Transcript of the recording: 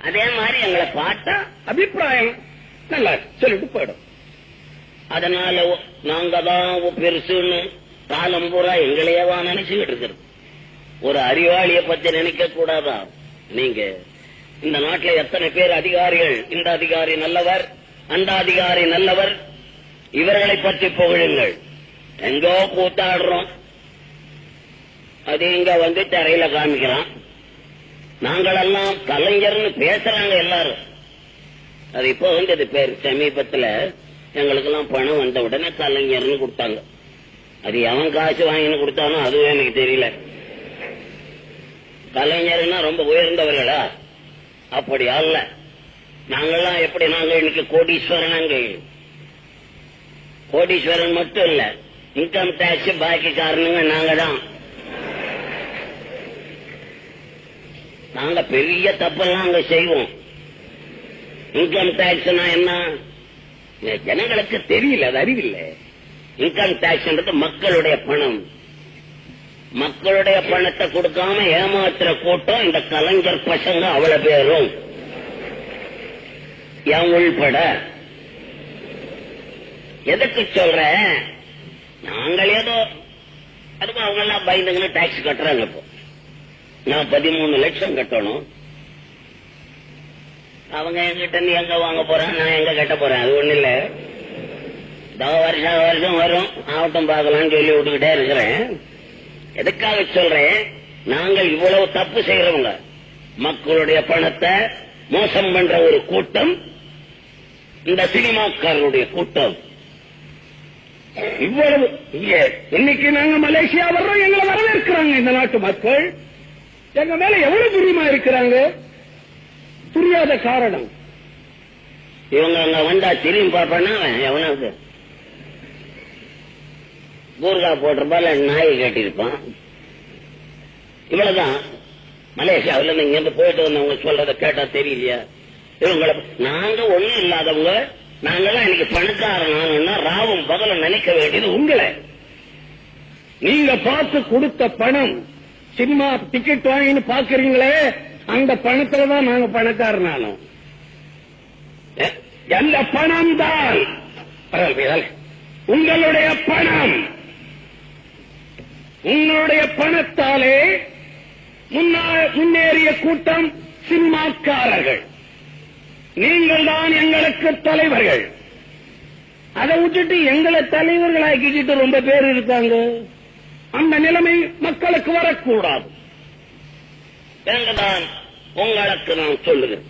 அதே மாதிரி எங்களை பார்த்தா அபிப்பிராயம் நல்லா சொல்லிட்டு போயிடும். அதனால நாங்க தான் பெருசுன்னு காலம் பூரா எங்களையவா நினைச்சுக்கிட்டு இருக்கிறது. ஒரு அறிவாளிய பத்தி நினைக்க கூடாதா? நீங்க இந்த நாட்டில் எத்தனை பேர் அதிகாரிகள், இந்த அதிகாரி நல்லவர், அந்த அதிகாரி நல்லவர், இவர்களை பற்றி புகழுங்கள். எங்கோ கூத்தாடுறோம், அது இங்க வந்து தரையில காமிக்கிறான். நாங்களெல்லாம் கலைஞர்னு பேசுறாங்க எல்லாரும். அது இப்போ வந்து பேர் சமீபத்துல எங்களுக்கெல்லாம் பணம் வந்த உடனே கலைஞர்னு கொடுத்தாங்க. அது எவன் காசு வாங்கின்னு கொடுத்தானோ அதுவும் எனக்கு தெரியல. கலைஞர்னா ரொம்ப உயர்ந்தவர்களா? அப்படி அல்ல. நாங்கெல்லாம் எப்படி, நாங்க இன்னைக்கு கோடீஸ்வரன். கோடீஸ்வரன் மட்டும் இல்ல, இன்கம் டாக்ஸ் பாக்கி காரணங்க நாங்க தான். நாங்க பெரிய தப்பெல்லாம் அங்க செய்வோம். இன்கம் டாக்ஸ்னா என்ன ஜனங்களுக்கு தெரியல, அது அறிவில்லை. இன்கம் டாக்ஸ் மக்களுடைய பணம். மக்களுடைய பணத்தை கொடுக்காம ஏமாத்துற கூட்டம் இந்த கலைஞர் பசங்க அவ்வளவு பேரும், என் உள்பட. எதுக்கு சொல்ற, நாங்கள் ஏதோ அதுவும் அவங்க எல்லாம் பயந்துங்கன்னு டாக்ஸ் கட்டுறாங்க. இப்போ நான் 13 லட்சம் கட்டணும். அவங்க என்கிட்ட நீ எங்க வாங்க போறேன், நான் எங்க கட்ட போறேன், அது ஒண்ணு இல்ல. வருஷம் வரும், ஆவட்டம் பார்க்கலாம்னு சொல்லி விட்டுக்கிட்டே இருக்கிறேன். எதுக்காக சொல்றேன், நாங்கள் இவ்வளவு தப்பு செய்யறவங்க, மக்களுடைய பணத்தை மோசம் பண்ற ஒரு கூட்டம் இந்த சினிமாக்காரருடைய கூட்டம். இவ்வளவு இன்னைக்கு நாங்க மலேசியா வர்றோம், எங்களை வரவேற்கிறாங்க இந்த நாட்டு மக்கள். எங்க மேல எவ்வளவு பிரியமா இருக்கிறாங்க. புரியாத காரணம், இவங்க அங்க வந்தா திரும்பி பார்ப்பானா எவனாவது கூர்கா போட்டிருப்பால நாய் கட்டிருப்பான். இவ்வளவுதான். மலேசியாவில் இங்க இருந்து போயிட்டு வந்தவங்க சொல்றத கேட்டா தெரியலையா? இவங்களை நாங்க ஒண்ணும் இல்லாதவங்க, நாங்கெல்லாம் இன்னைக்கு பணக்காரனா ராவும் பகலும் நினைக்க வேண்டியது உங்களை. நீங்க பார்த்து கொடுத்த பணம், சினிமா டிக்கெட் வாங்கின்னு பாக்குறீங்களே, அந்த பணத்துலதான் நாங்க பணக்காரனானோம். அந்த பணம் தான் உங்களுடைய பணம். உங்களுடைய பணத்தாலே முன்னேறிய கூட்டம் சினிமாக்காரர்கள். நீங்கள் தான் எங்களுக்கு தலைவர்கள். அதை விட்டுட்டு எங்களை தலைவர்களாக்கிட்டு ரொம்ப பேர் இருக்காங்க. அந்த நிலைமை மக்களுக்கு வரக்கூடாது. உங்களுக்கு நான் சொல்லுகிறேன்.